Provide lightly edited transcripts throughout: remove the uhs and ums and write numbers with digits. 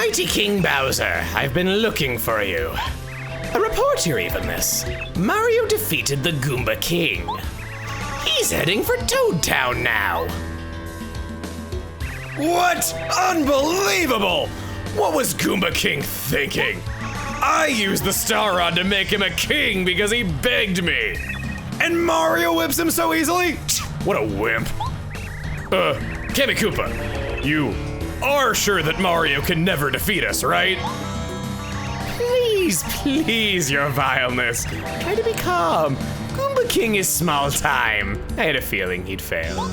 Mighty King Bowser, I've been looking for you. A report here even this. Mario defeated the Goomba King. He's heading for Toad Town now. What? Unbelievable! What was Goomba King thinking? I used the Star Rod to make him a king because he begged me. And Mario whips him so easily? What a wimp. Kammy Koopa, you are sure that Mario can never defeat us, right? Please, your vileness. Try to be calm. Goomba King is small time. I had a feeling he'd fail.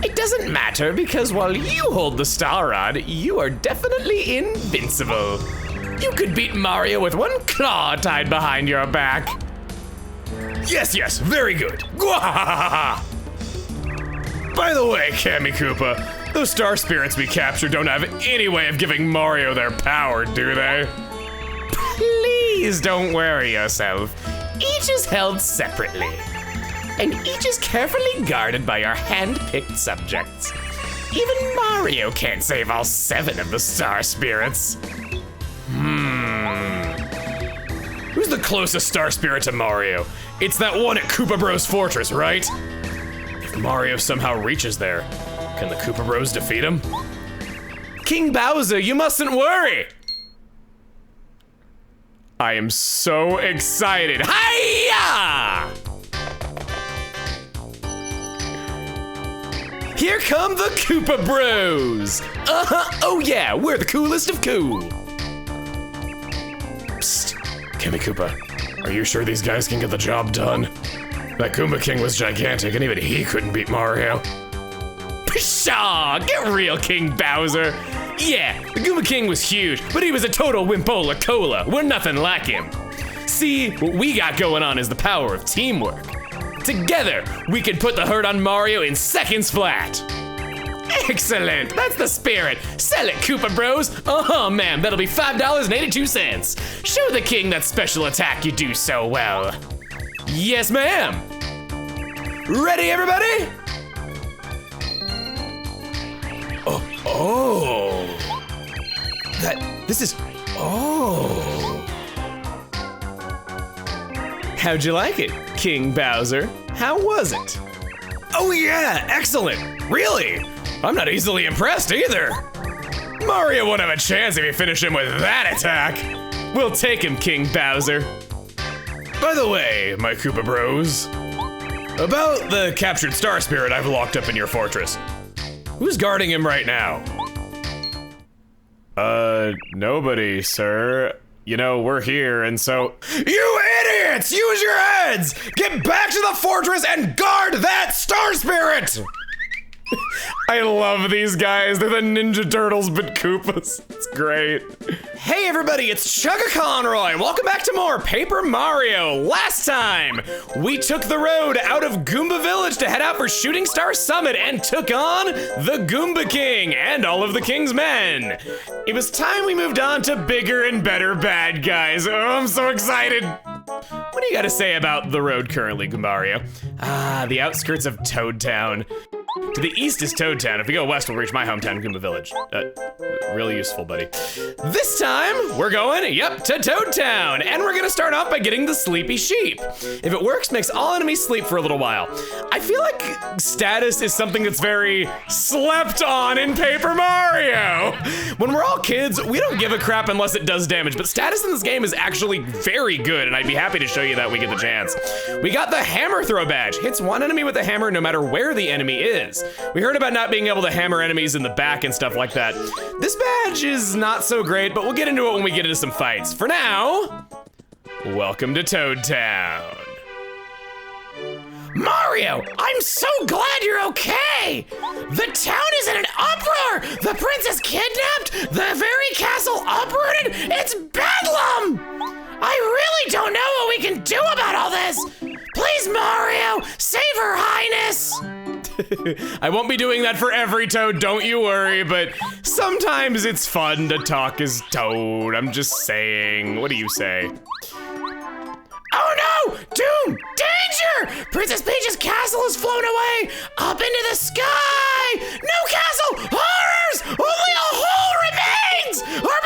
It doesn't matter because while you hold the Star Rod, you are definitely invincible. You could beat Mario with one claw tied behind your back. Yes, very good. By the way, Kammy Koopa, those star spirits we captured don't have any way of giving Mario their power, do they? Please don't worry yourself. Each is held separately. And each is carefully guarded by our hand-picked subjects. Even Mario can't save all 7 of the star spirits. Who's the closest star spirit to Mario? It's that one at Koopa Bros Fortress, right? If Mario somehow reaches there, can the Koopa Bros defeat him? King Bowser, you mustn't worry! I am so excited. Hiya! Here come the Koopa Bros! Oh yeah, we're the coolest of cool. Psst, Kammy Koopa, are you sure these guys can get the job done? That Goomba King was gigantic and even he couldn't beat Mario. Pshaw, get real, King Bowser. Yeah, the Goomba King was huge, but he was a total wimpola cola. We're nothing like him. See, what we got going on is the power of teamwork. Together, we can put the hurt on Mario in seconds flat. Excellent, that's the spirit. Sell it, Koopa Bros. Oh man, that'll be $5.82. Show the king that special attack you do so well. Yes, ma'am. Ready, everybody? Oh. How'd you like it, King Bowser? How was it? Oh yeah, excellent. Really? I'm not easily impressed either. Mario won't have a chance if you finish him with that attack. We'll take him, King Bowser. By the way, my Koopa Bros, about the captured star spirit I've locked up in your fortress. Who's guarding him right now? Nobody, sir. You know, we're here, and so... You idiots! Use your heads! Get back to the fortress and guard that star spirit! I love these guys. They're the Ninja Turtles, but Koopas. It's great. Hey everybody, it's Chugga Conroy. Welcome back to more Paper Mario. Last time, we took the road out of Goomba Village to head out for Shooting Star Summit and took on the Goomba King and all of the King's men. It was time we moved on to bigger and better bad guys. Oh, I'm so excited. What do you gotta say about the road currently, Mario? The outskirts of Toad Town. To the east is Toad Town. If we go west, we'll reach my hometown, Goomba Village. Really useful, buddy. This time, we're going, to Toad Town. And we're gonna start off by getting the Sleepy Sheep. If it works, makes all enemies sleep for a little while. I feel like status is something that's very slept on in Paper Mario. When we're all kids, we don't give a crap unless it does damage, but status in this game is actually very good, and I'd be happy to show you that when we get the chance. We got the Hammer Throw badge. Hits one enemy with a hammer no matter where the enemy is. We heard about not being able to hammer enemies in the back and stuff like that. This badge is not so great, but we'll get into it when we get into some fights. For now, welcome to Toad Town. Mario, I'm so glad you're okay! The town is in an uproar! The prince is kidnapped! The very castle uprooted! It's bedlam! I really don't know what we can do about all this! Please, Mario, save her highness! I won't be doing that for every Toad, don't you worry, but sometimes it's fun to talk as Toad. I'm just saying. What do you say? Oh no! Doom! Danger! Princess Peach's castle has flown away! Up into the sky! No castle! Horrors! Only a hole remains! Our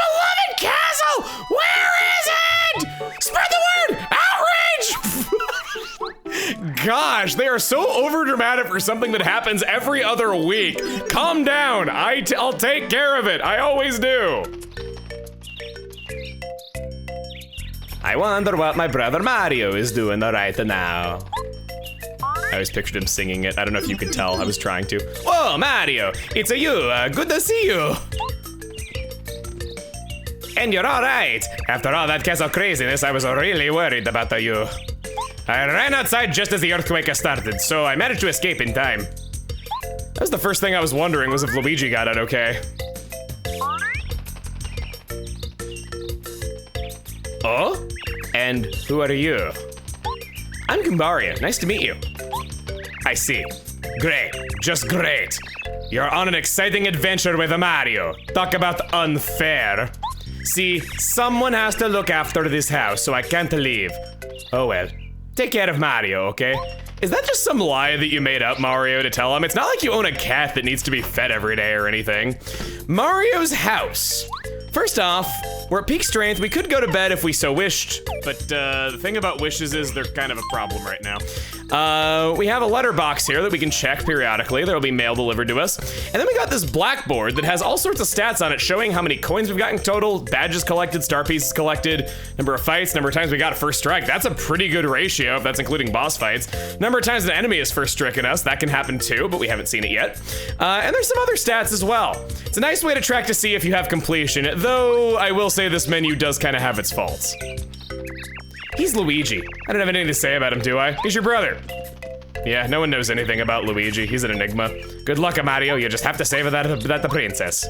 gosh, they are so overdramatic for something that happens every other week. Calm down. I'll take care of it. I always do. I wonder what my brother Mario is doing right now. I always pictured him singing it. I don't know if you can tell. I was trying to. Whoa, Mario, it's you. Good to see you. And you're all right. After all that castle craziness, I was really worried about you. I ran outside just as the earthquake started, so I managed to escape in time. That was the first thing I was wondering, was if Luigi got out okay. Oh? And who are you? I'm Goombaria. Nice to meet you. I see. Great. Just great. You're on an exciting adventure with Mario. Talk about unfair. See, someone has to look after this house, so I can't leave. Oh well. Take care of Mario, okay? Is that just some lie that you made up, Mario, to tell him? It's not like you own a cat that needs to be fed every day or anything. Mario's house. First off, we're at peak strength. We could go to bed if we so wished, but the thing about wishes is they're kind of a problem right now. We have a letterbox here that we can check periodically. There'll be mail delivered to us. And then we got this blackboard that has all sorts of stats on it showing how many coins we've gotten total, badges collected, star pieces collected, number of fights, number of times we got a first strike. That's a pretty good ratio if that's including boss fights. Number of times an enemy has first stricken us. That can happen too, but we haven't seen it yet. And there's some other stats as well. It's a nice way to track to see if you have completion, though I will say this menu does kind of have its faults. He's Luigi. I don't have anything to say about him, do I? He's your brother. Yeah, no one knows anything about Luigi. He's an enigma. Good luck, Mario. You just have to save that the princess.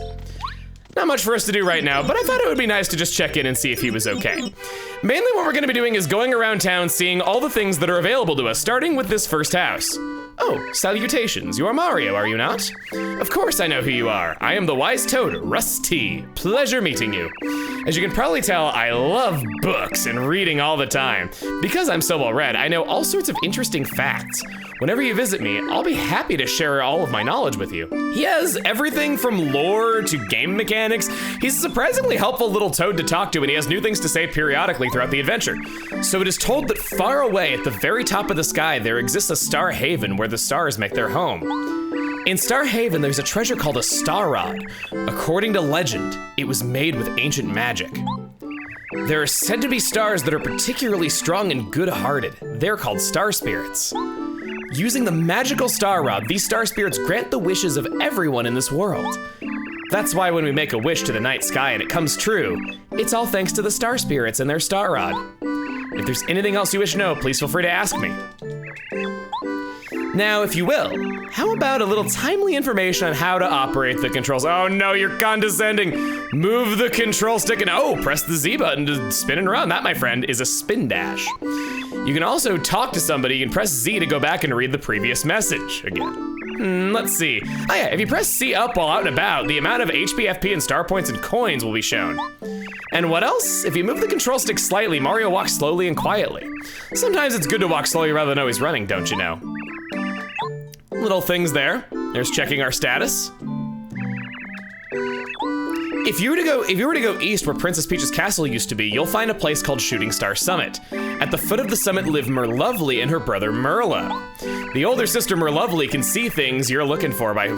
Not much for us to do right now, but I thought it would be nice to just check in and see if he was okay. Mainly what we're gonna be doing is going around town seeing all the things that are available to us, starting with this first house. Oh, salutations. You are Mario, are you not? Of course I know who you are. I am the wise toad, Rusty. Pleasure meeting you. As you can probably tell, I love books and reading all the time. Because I'm so well read, I know all sorts of interesting facts. Whenever you visit me, I'll be happy to share all of my knowledge with you. He has everything from lore to game mechanics. He's a surprisingly helpful little toad to talk to, and he has new things to say periodically throughout the adventure. So it is told that far away at the very top of the sky, there exists a star haven where the stars make their home. In Star Haven, there's a treasure called a star rod. According to legend, it was made with ancient magic. There are said to be stars that are particularly strong and good-hearted. They're called star spirits. Using the magical star rod, these star spirits grant the wishes of everyone in this world. That's why when we make a wish to the night sky and it comes true, it's all thanks to the star spirits and their star rod. If there's anything else you wish to know, please feel free to ask me. Now, if you will, how about a little timely information on how to operate the controls? Oh no, you're condescending. Move the control stick and press the Z button to spin and run. That, my friend, is a spin dash. You can also talk to somebody and press Z to go back and read the previous message again. Let's see. Oh yeah, if you press C up while out and about, the amount of HP, FP, and star points and coins will be shown. And what else? If you move the control stick slightly, Mario walks slowly and quietly. Sometimes it's good to walk slowly rather than always running, don't you know? Little things there. There's checking our status. If you were to go east where Princess Peach's castle used to be, you'll find a place called Shooting Star Summit. At the foot of the summit live Merlovely and her brother Merlo. The older sister Merlovely can see things you're looking for by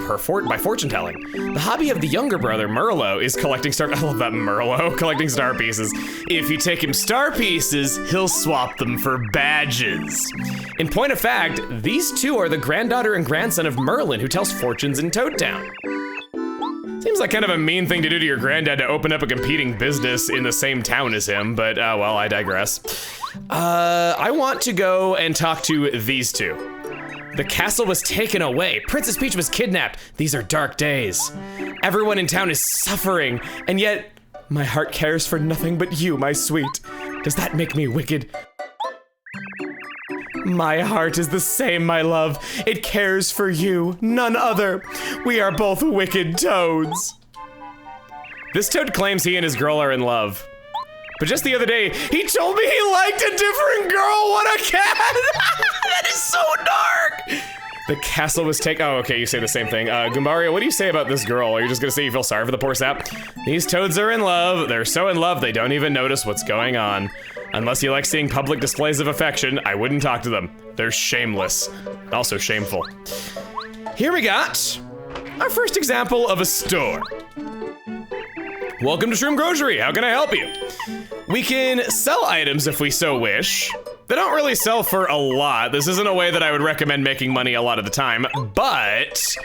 fortune telling. The hobby of the younger brother Merlo is collecting I love that Merlo, collecting star pieces. If you take him star pieces, he'll swap them for badges. In point of fact, these two are the granddaughter and grandson of Merlin, who tells fortunes in Toad Town. Seems like kind of a mean thing to do to your granddad to open up a competing business in the same town as him, but well, I digress. I want to go and talk to these two. The castle was taken away. Princess Peach was kidnapped. These are dark days. Everyone in town is suffering, and yet my heart cares for nothing but you, my sweet. Does that make me wicked? My heart is the same, my love. It cares for you, none other. We are both wicked toads. This toad claims he and his girl are in love. But just the other day, he told me he liked a different girl. What a cat! That is so dark! The castle was taken. Oh, okay, you say the same thing. Goombaria, what do you say about this girl? Are you just gonna say you feel sorry for the poor sap? These toads are in love. They're so in love, they don't even notice what's going on. Unless you like seeing public displays of affection, I wouldn't talk to them. They're shameless. Also shameful. Here we got our first example of a store. Welcome to Shroom Grocery. How can I help you? We can sell items if we so wish. They don't really sell for a lot. This isn't a way that I would recommend making money a lot of the time, but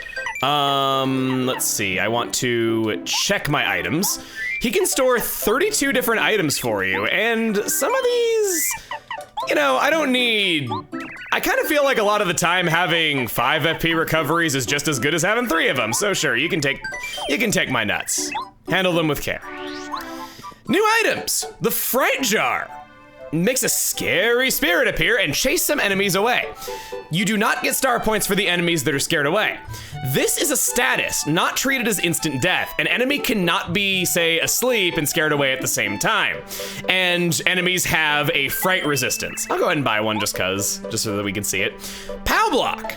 let's see. I want to check my items. He can store 32 different items for you, and some of these, you know, I kind of feel like a lot of the time having 5 FP recoveries is just as good as having 3 of them. So sure, you can take my nuts. Handle them with care. New items, the Fright Jar. Makes a scary spirit appear and chase some enemies away. You do not get star points for the enemies that are scared away. This is a status, not treated as instant death. An enemy cannot be, say, asleep and scared away at the same time. And enemies have a fright resistance. I'll go ahead and buy one just so that we can see it. POW block.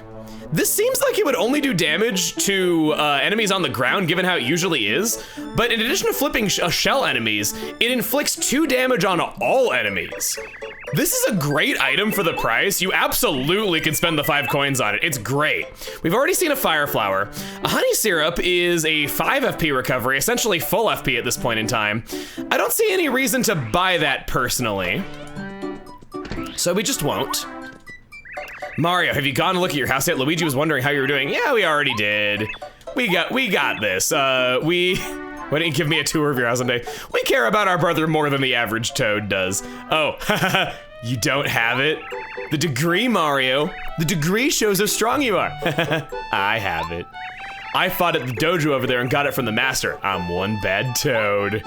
This seems like it would only do damage to enemies on the ground, given how it usually is. But in addition to flipping shell enemies, it inflicts 2 damage on all enemies. This is a great item for the price. You absolutely can spend the 5 coins on it. It's great. We've already seen a fire flower. A honey syrup is a 5 FP recovery, essentially full FP at this point in time. I don't see any reason to buy that personally, so we just won't. Mario, have you gone to look at your house yet? Luigi was wondering how you were doing. Yeah, we already did. We got this. Why didn't you give me a tour of your house someday? We care about our brother more than the average Toad does. Oh, you don't have it? The degree, Mario. The degree shows how strong you are. I have it. I fought at the dojo over there and got it from the master. I'm one bad Toad.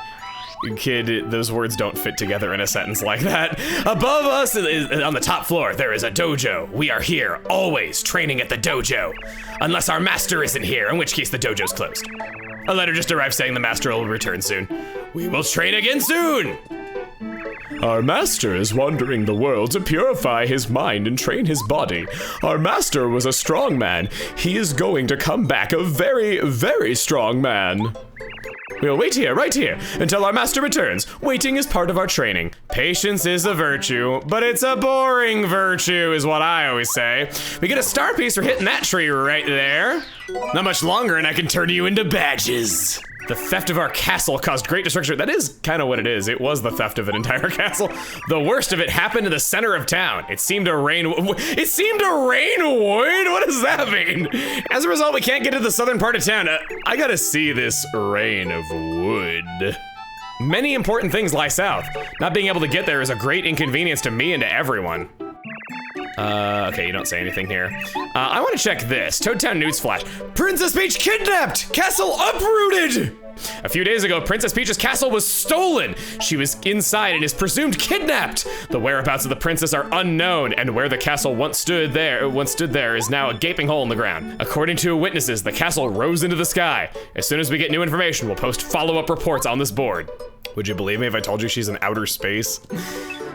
Kid, those words don't fit together in a sentence like that. Above us, on the top floor, there is a dojo. We are here, always training at the dojo. Unless our master isn't here, in which case the dojo's closed. A letter just arrived saying the master will return soon. We will train again soon! Our master is wandering the world to purify his mind and train his body. Our master was a strong man. He is going to come back a very, very strong man. We'll wait here, right here, until our master returns. Waiting is part of our training. Patience is a virtue, but it's a boring virtue, is what I always say. We get a star piece for hitting that tree right there. Not much longer and I can turn you into badges. The theft of our castle caused great destruction. That is kind of what it is. It was the theft of an entire castle. The worst of it happened in the center of town. It seemed to rain wood? What does that mean? As a result, we can't get to the southern part of town. I gotta see this rain of wood. Many important things lie south. Not being able to get there is a great inconvenience to me and to everyone. Okay, you don't say anything here. I want to check this. Toadtown Newsflash. Princess Peach kidnapped! Castle uprooted! A few days ago, Princess Peach's castle was stolen. She was inside and is presumed kidnapped. The whereabouts of the princess are unknown, and where the castle once stood there is now a gaping hole in the ground. According to witnesses, the castle rose into the sky. As soon as we get new information, we'll post follow-up reports on this board. Would you believe me if I told you she's in outer space?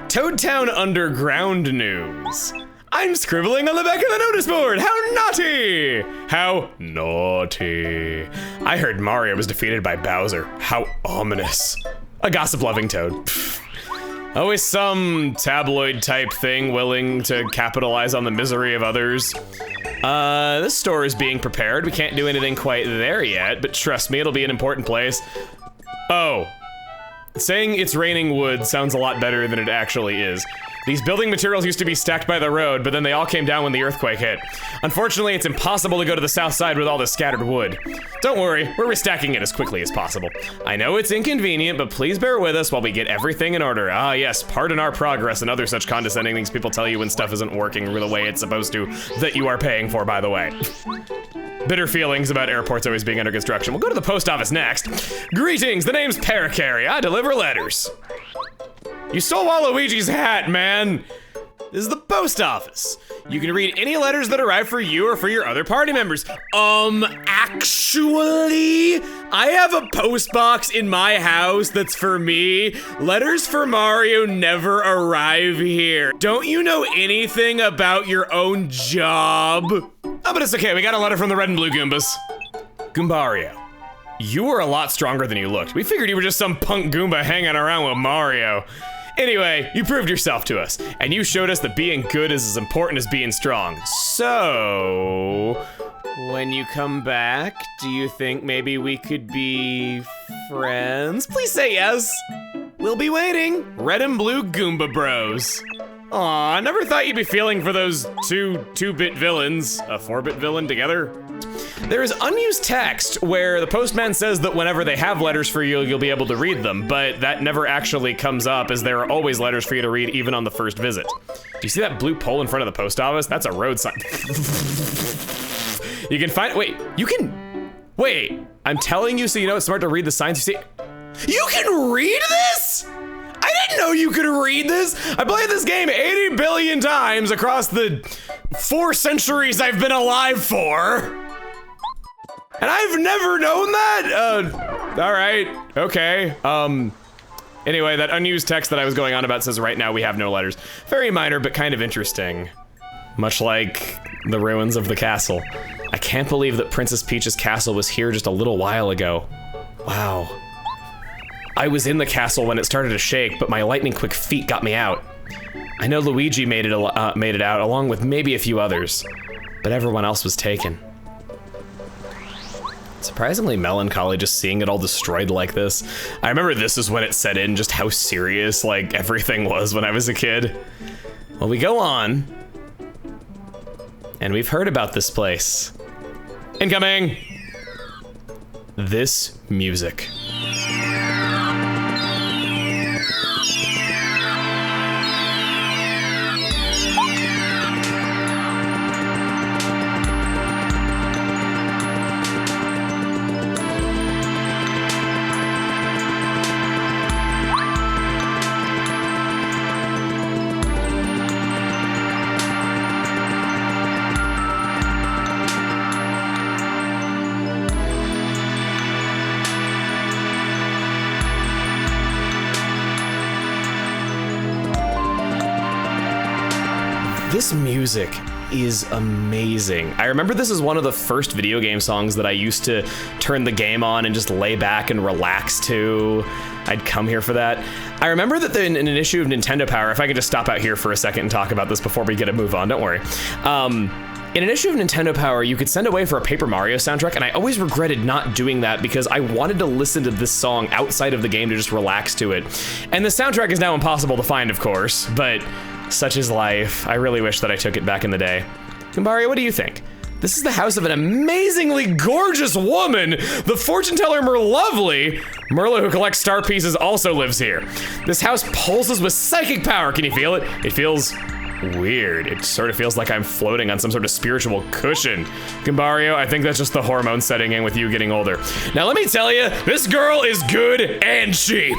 Toadtown Underground News. I'm scribbling on the back of the notice board. How naughty! How naughty. I heard Mario was defeated by Bowser. How ominous. A gossip-loving Toad. Pfft. Always some tabloid type thing willing to capitalize on the misery of others. This store is being prepared. We can't do anything quite there yet, but trust me, it'll be an important place. Oh. Saying it's raining wood sounds a lot better than it actually is. These building materials used to be stacked by the road, but then they all came down when the earthquake hit. Unfortunately, it's impossible to go to the south side with all this scattered wood. Don't worry, we're restacking it as quickly as possible. I know it's inconvenient, but please bear with us while we get everything in order. Ah yes, pardon our progress and other such condescending things people tell you when stuff isn't working the way it's supposed to, that you are paying for, by the way. Bitter feelings about airports always being under construction. We'll go to the post office next. Greetings, the name's Paracarry. I deliver letters. You stole Waluigi's hat, man. This is the post office. You can read any letters that arrive for you or for your other party members. Actually, I have a post box in my house that's for me. Letters for Mario never arrive here. Don't you know anything about your own job? Oh, but it's okay. We got a letter from the red and blue Goombas. Goombario, you were a lot stronger than you looked. We figured you were just some punk Goomba hanging around with Mario. Anyway, you proved yourself to us, and you showed us that being good is as important as being strong. So, when you come back, do you think maybe we could be friends? Please say yes. We'll be waiting. Red and blue Goomba Bros. Aw, never thought you'd be feeling for those two-bit villains, a 4-bit villain together. There is unused text where the postman says that whenever they have letters for you, you'll be able to read them, but that never actually comes up as there are always letters for you to read even on the first visit. Do you see that blue pole in front of the post office? That's a road sign. You can find, wait, I'm telling you so you know it's smart to read the signs you see. You can read this? I didn't know you could read this. I played this game 80 billion times across the 4 centuries I've been alive for. And I've never known that? All right, okay. Anyway, that unused text that I was going on about says right now we have no letters. Very minor, but kind of interesting. Much like the ruins of the castle. I can't believe that Princess Peach's castle was here just a little while ago. Wow. I was in the castle when it started to shake, but my lightning-quick feet got me out. I know Luigi made it out, along with maybe a few others, but everyone else was taken. Surprisingly melancholy just seeing it all destroyed like this. I remember this is when it set in just how serious, like, everything was when I was a kid. Well, we go on, and we've heard about this place. Incoming! This music. This music is amazing. I remember this is one of the first video game songs that I used to turn the game on and just lay back and relax to. I'd come here for that. I remember that in an issue of Nintendo Power, if I could just stop out here for a second and talk about this before we get to move on, don't worry. In an issue of Nintendo Power, you could send away for a Paper Mario soundtrack, and I always regretted not doing that because I wanted to listen to this song outside of the game to just relax to it. And the soundtrack is now impossible to find, of course, but such is life. I really wish that I took it back in the day. Kumbaria, what do you think? This is the house of an amazingly gorgeous woman, the fortune teller Merlovely. Merla, who collects star pieces, also lives here. This house pulses with psychic power. Can you feel it? It feels weird. It sort of feels like I'm floating on some sort of spiritual cushion. Gimbario, I think that's just the hormones setting in with you getting older. Now let me tell you, this girl is good and cheap.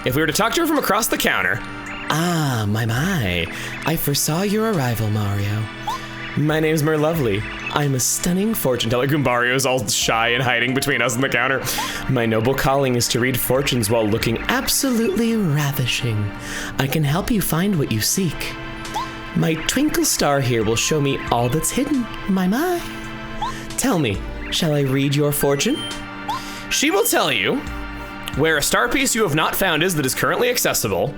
If we were to talk to her from across the counter, ah, my, I foresaw your arrival, Mario. My name's Merlovely. I'm a stunning fortune teller. Goombario's all shy and hiding between us and the counter. My noble calling is to read fortunes while looking absolutely ravishing. I can help you find what you seek. My twinkle star here will show me all that's hidden, my. Tell me, shall I read your fortune? She will tell you where a star piece you have not found is that is currently accessible.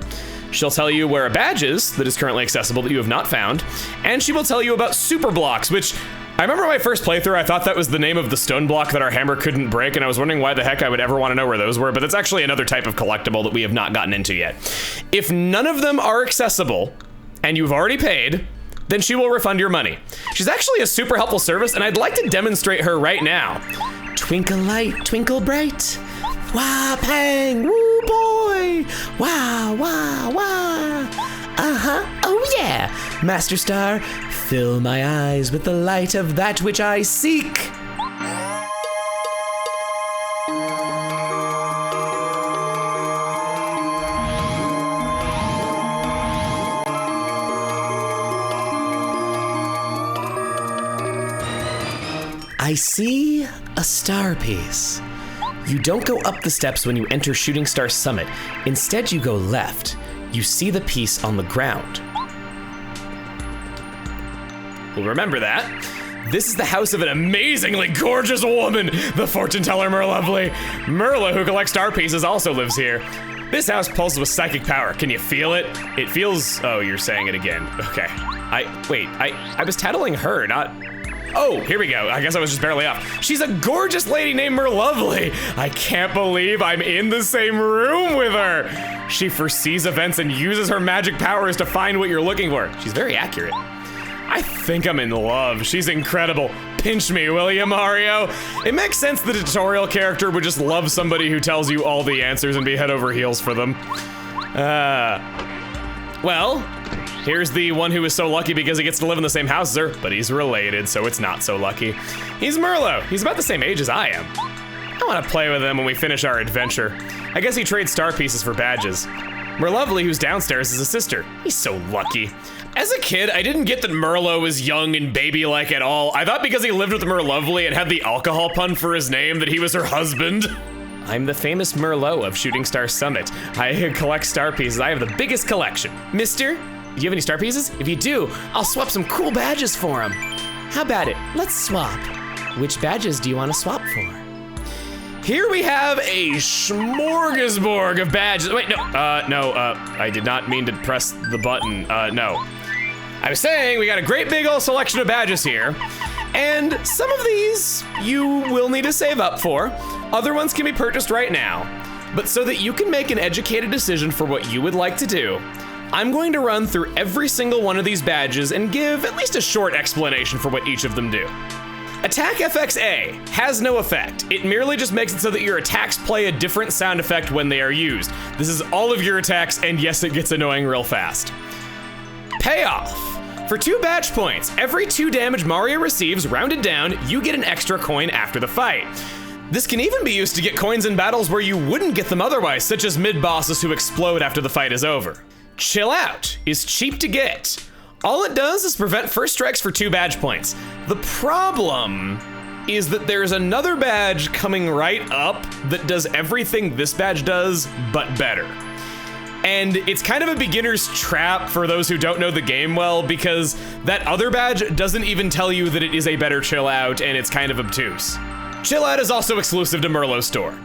She'll tell you where a badge is that is currently accessible that you have not found. And she will tell you about super blocks, which I remember my first playthrough, I thought that was the name of the stone block that our hammer couldn't break, and I was wondering why the heck I would ever want to know where those were, but it's actually another type of collectible that we have not gotten into yet. If none of them are accessible, and you've already paid, then she will refund your money. She's actually a super helpful service, and I'd like to demonstrate her right now. Twinkle light, twinkle bright. Wah, pang, woo boy. Wah, wah, wah. Uh-huh, oh yeah. Master Star, fill my eyes with the light of that which I seek. I see a star piece. You don't go up the steps when you enter Shooting Star Summit. Instead, you go left. You see the piece on the ground. Well, remember that. This is the house of an amazingly gorgeous woman, the fortune teller Merlovely. Merla, who collects star pieces, also lives here. This house pulses with psychic power. Can you feel it? It feels, oh, you're saying it again. Okay. I was tattling her, not, oh, here we go. I guess I was just barely off. She's a gorgeous lady named Merlovely. I can't believe I'm in the same room with her. She foresees events and uses her magic powers to find what you're looking for. She's very accurate. I think I'm in love. She's incredible. Pinch me, will you, Mario? It makes sense the tutorial character would just love somebody who tells you all the answers and be head over heels for them. Well, here's the one who is so lucky because he gets to live in the same house as her, but he's related, so it's not so lucky. He's Merlo. He's about the same age as I am. I want to play with him when we finish our adventure. I guess he trades star pieces for badges. Merlovely, who's downstairs, is a sister. He's so lucky. As a kid, I didn't get that Merlo was young and baby-like at all. I thought because he lived with Merlovely and had the alcohol pun for his name that he was her husband. I'm the famous Merlot of Shooting Star Summit. I collect star pieces. I have the biggest collection. Mister, do you have any star pieces? If you do, I'll swap some cool badges for him. How about it? Let's swap. Which badges do you want to swap for? Here we have a smorgasbord of badges. Wait, no, I did not mean to press the button, no. I was saying we got a great big old selection of badges here, and some of these you will need to save up for. Other ones can be purchased right now. But so that you can make an educated decision for what you would like to do, I'm going to run through every single one of these badges and give at least a short explanation for what each of them do. Attack FX-A has no effect. It merely just makes it so that your attacks play a different sound effect when they are used. This is all of your attacks, and yes, it gets annoying real fast. Payoff. For 2 badge points, every 2 damage Mario receives, rounded down, you get an extra coin after the fight. This can even be used to get coins in battles where you wouldn't get them otherwise, such as mid-bosses who explode after the fight is over. Chill Out is cheap to get. All it does is prevent first strikes for 2 badge points. The problem is that there's another badge coming right up that does everything this badge does, but better. And it's kind of a beginner's trap for those who don't know the game well, because that other badge doesn't even tell you that it is a better Chill Out, and it's kind of obtuse. Chill Out is also exclusive to Merlo's store.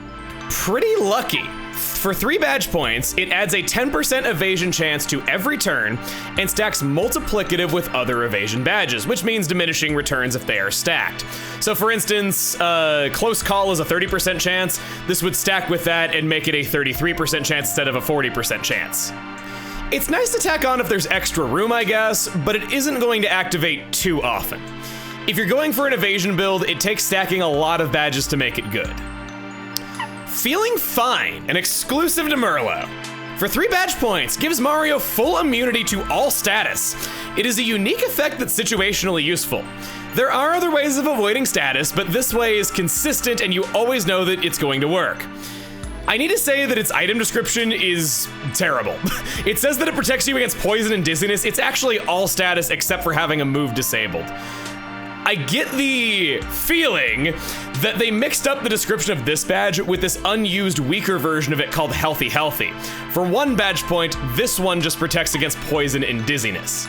Pretty lucky. For 3 badge points, it adds a 10% evasion chance to every turn and stacks multiplicative with other evasion badges, which means diminishing returns if they are stacked. So for instance, Close Call is a 30% chance. This would stack with that and make it a 33% chance instead of a 40% chance. It's nice to tack on if there's extra room, I guess, but it isn't going to activate too often. If you're going for an evasion build, it takes stacking a lot of badges to make it good. Feeling Fine, an exclusive to Merlo. For 3 badge points, gives Mario full immunity to all status. It is a unique effect that's situationally useful. There are other ways of avoiding status, but this way is consistent and you always know that it's going to work. I need to say that its item description is terrible. It says that it protects you against poison and dizziness. It's actually all status except for having a move disabled. I get the feeling that they mixed up the description of this badge with this unused, weaker version of it called Healthy Healthy. For 1 badge point, this one just protects against poison and dizziness.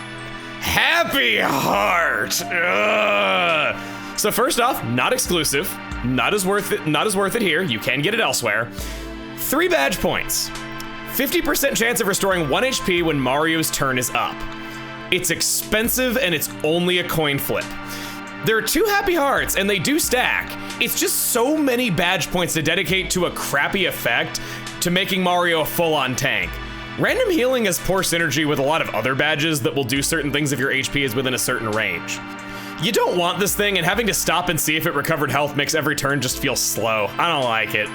Happy Heart! Ugh. So first off, not exclusive, not as worth it here. You can get it elsewhere. 3 badge points. 50% chance of restoring 1 HP when Mario's turn is up. It's expensive and it's only a coin flip. There are 2 Happy Hearts, and they do stack. It's just so many badge points to dedicate to a crappy effect to making Mario a full-on tank. Random healing has poor synergy with a lot of other badges that will do certain things if your HP is within a certain range. You don't want this thing, and having to stop and see if it recovered health makes every turn just feel slow. I don't like it.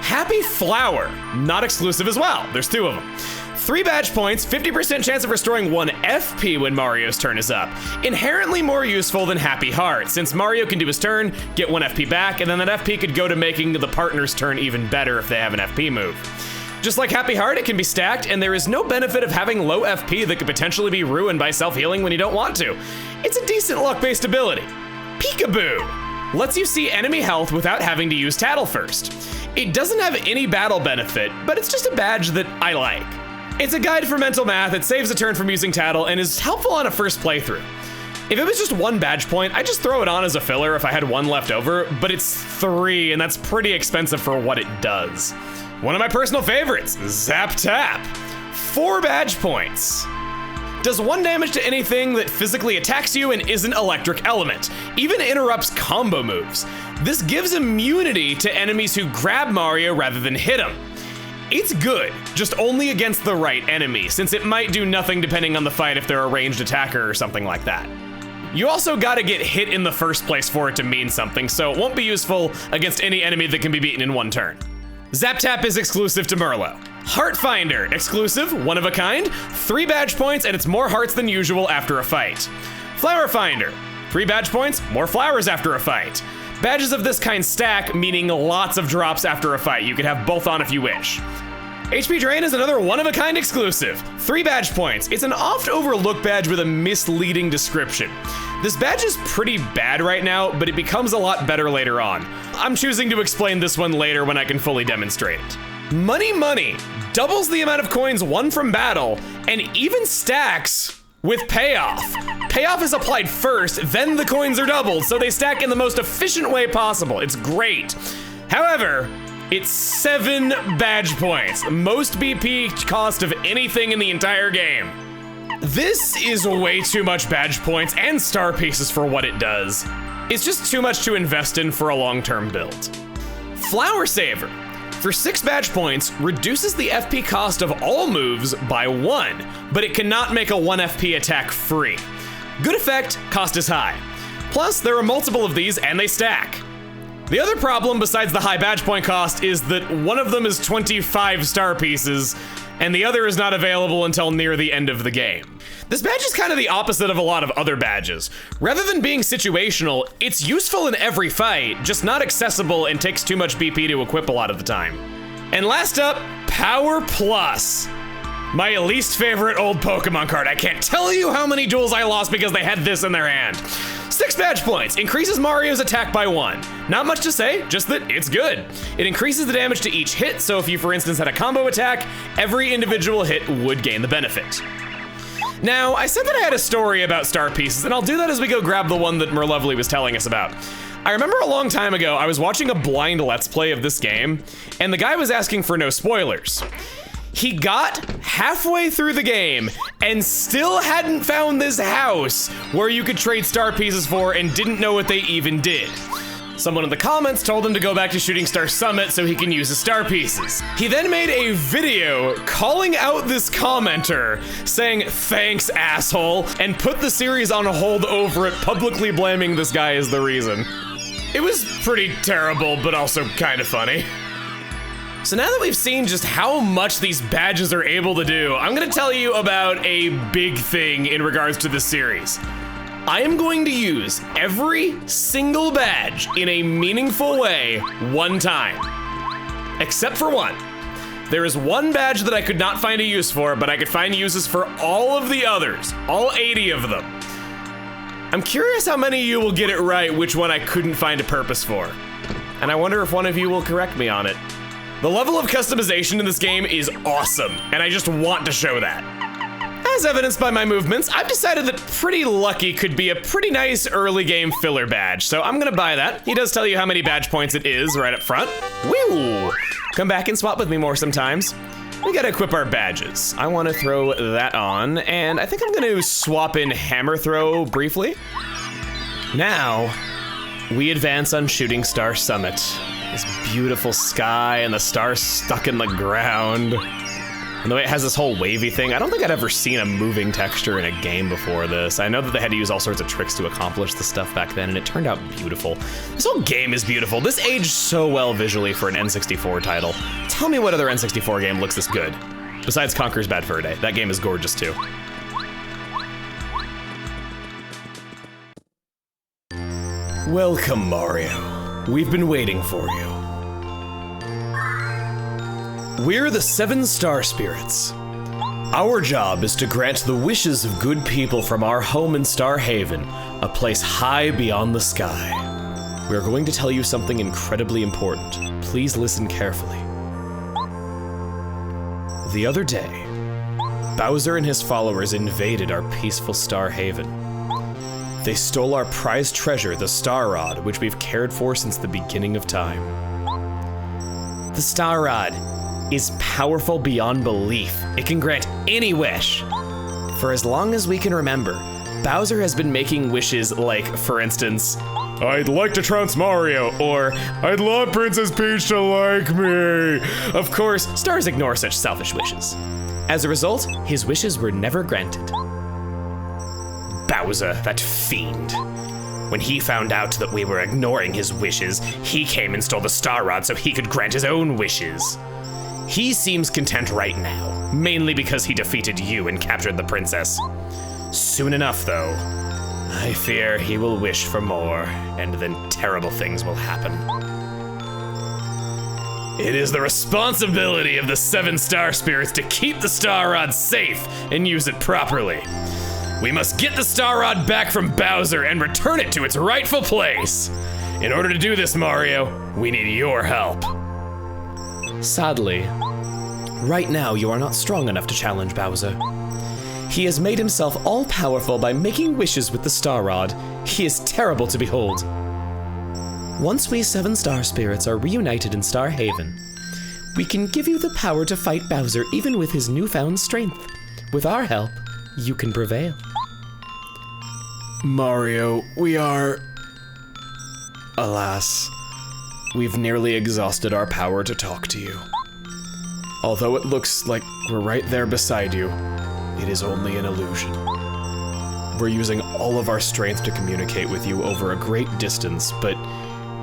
Happy Flower, not exclusive as well. There's 2 of them. 3 badge points, 50% chance of restoring 1 FP when Mario's turn is up. Inherently more useful than Happy Heart, since Mario can do his turn, get 1 FP back, and then that FP could go to making the partner's turn even better if they have an FP move. Just like Happy Heart, it can be stacked, and there is no benefit of having low FP that could potentially be ruined by self-healing when you don't want to. It's a decent luck-based ability. Peekaboo lets you see enemy health without having to use Tattle first. It doesn't have any battle benefit, but it's just a badge that I like. It's a guide for mental math, it saves a turn from using Tattle, and is helpful on a first playthrough. If it was just 1 badge point, I'd just throw it on as a filler if I had 1 left over, but it's 3, and that's pretty expensive for what it does. One of my personal favorites, Zap Tap. 4 badge points. Does 1 damage to anything that physically attacks you and isn't electric element. Even interrupts combo moves. This gives immunity to enemies who grab Mario rather than hit him. It's good, just only against the right enemy, since it might do nothing depending on the fight if they're a ranged attacker or something like that. You also gotta get hit in the first place for it to mean something, so it won't be useful against any enemy that can be beaten in 1 turn. Zap Tap is exclusive to Merlo. Heart Finder, exclusive, 1 of a kind, 3 badge points, and it's more hearts than usual after a fight. Flower Finder, 3 badge points, more flowers after a fight. Badges of this kind stack, meaning lots of drops after a fight. You could have both on if you wish. HP Drain is another 1 of a kind exclusive, 3 badge points. It's an oft overlooked badge with a misleading description. This badge is pretty bad right now, but it becomes a lot better later on. I'm choosing to explain this one later when I can fully demonstrate it. Money Money doubles the amount of coins won from battle and even stacks with Payoff. Payoff is applied first, then the coins are doubled, so they stack in the most efficient way possible. It's great. However, it's 7 badge points, most BP cost of anything in the entire game. This is way too much badge points and star pieces for what it does. It's just too much to invest in for a long-term build. Flower Saver, for 6 badge points, reduces the FP cost of all moves by 1, but it cannot make a 1 FP attack free. Good effect, cost is high. Plus, there are multiple of these and they stack. The other problem besides the high badge point cost is that one of them is 25 star pieces, and the other is not available until near the end of the game. This badge is kind of the opposite of a lot of other badges. Rather than being situational, it's useful in every fight, just not accessible and takes too much BP to equip a lot of the time. And last up, Power Plus. My least favorite old Pokemon card. I can't tell you how many duels I lost because they had this in their hand. 6 badge points, increases Mario's attack by 1. Not much to say, just that it's good. It increases the damage to each hit, so if you, for instance, had a combo attack, every individual hit would gain the benefit. Now, I said that I had a story about star pieces, and I'll do that as we go grab the one that Merlovely was telling us about. I remember a long time ago, I was watching a blind Let's Play of this game, and the guy was asking for no spoilers. He got halfway through the game and still hadn't found this house where you could trade star pieces for and didn't know what they even did. Someone in the comments told him to go back to Shooting Star Summit so he can use his star pieces. He then made a video calling out this commenter, saying, "Thanks, asshole," and put the series on hold over it, publicly blaming this guy as the reason. It was pretty terrible, but also kind of funny. So now that we've seen just how much these badges are able to do, I'm gonna tell you about a big thing in regards to this series. I am going to use every single badge in a meaningful way 1 time. Except for one. There is 1 badge that I could not find a use for, but I could find uses for all of the others, all 80 of them. I'm curious how many of you will get it right which one I couldn't find a purpose for. And I wonder if one of you will correct me on it. The level of customization in this game is awesome, and I just want to show that. As evidenced by my movements, I've decided that Pretty Lucky could be a pretty nice early game filler badge, so I'm gonna buy that. He does tell you how many badge points it is right up front. Woo! Come back and swap with me more sometimes. We gotta equip our badges. I wanna throw that on, and I think I'm gonna swap in Hammer Throw briefly. Now, we advance on Shooting Star Summit. This beautiful sky and the stars stuck in the ground. And the way it has this whole wavy thing, I don't think I'd ever seen a moving texture in a game before this. I know that they had to use all sorts of tricks to accomplish the stuff back then, and it turned out beautiful. This whole game is beautiful. This aged so well visually for an N64 title. Tell me what other N64 game looks this good. Besides Conker's Bad Fur Day. That game is gorgeous too. Welcome, Mario. We've been waiting for you. We're the 7 Star Spirits. Our job is to grant the wishes of good people from our home in Star Haven, a place high beyond the sky. We're going to tell you something incredibly important. Please listen carefully. The other day, Bowser and his followers invaded our peaceful Star Haven. They stole our prized treasure, the Star Rod, which we've cared for since the beginning of time. The Star Rod is powerful beyond belief. It can grant any wish. For as long as we can remember, Bowser has been making wishes like, for instance, I'd like to trounce Mario, or I'd love Princess Peach to like me. Of course, stars ignore such selfish wishes. As a result, his wishes were never granted. Bowser, that fiend. When he found out that we were ignoring his wishes, he came and stole the Star Rod so he could grant his own wishes. He seems content right now, mainly because he defeated you and captured the princess. Soon enough, though, I fear he will wish for more, and then terrible things will happen. It is the responsibility of the 7 Star Spirits to keep the Star Rod safe and use it properly. We must get the Star Rod back from Bowser and return it to its rightful place. In order to do this, Mario, we need your help. Sadly, right now you are not strong enough to challenge Bowser. He has made himself all-powerful by making wishes with the Star Rod. He is terrible to behold. Once we 7 Star Spirits are reunited in Star Haven, we can give you the power to fight Bowser even with his newfound strength. With our help, you can prevail. Mario, we are... Alas, we've nearly exhausted our power to talk to you. Although it looks like we're right there beside you, it is only an illusion. We're using all of our strength to communicate with you over a great distance, but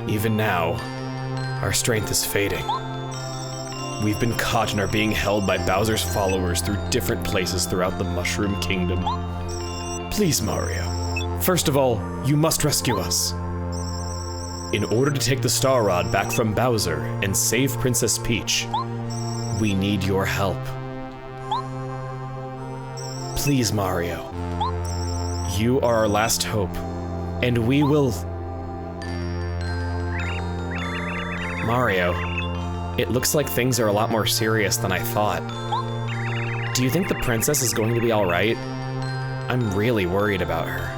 even now, our strength is fading. We've been caught and are being held by Bowser's followers through different places throughout the Mushroom Kingdom. Please, Mario, first of all, you must rescue us. In order to take the Star Rod back from Bowser and save Princess Peach, we need your help. Please, Mario. You are our last hope, and we will... Mario, it looks like things are a lot more serious than I thought. Do you think the princess is going to be all right? I'm really worried about her.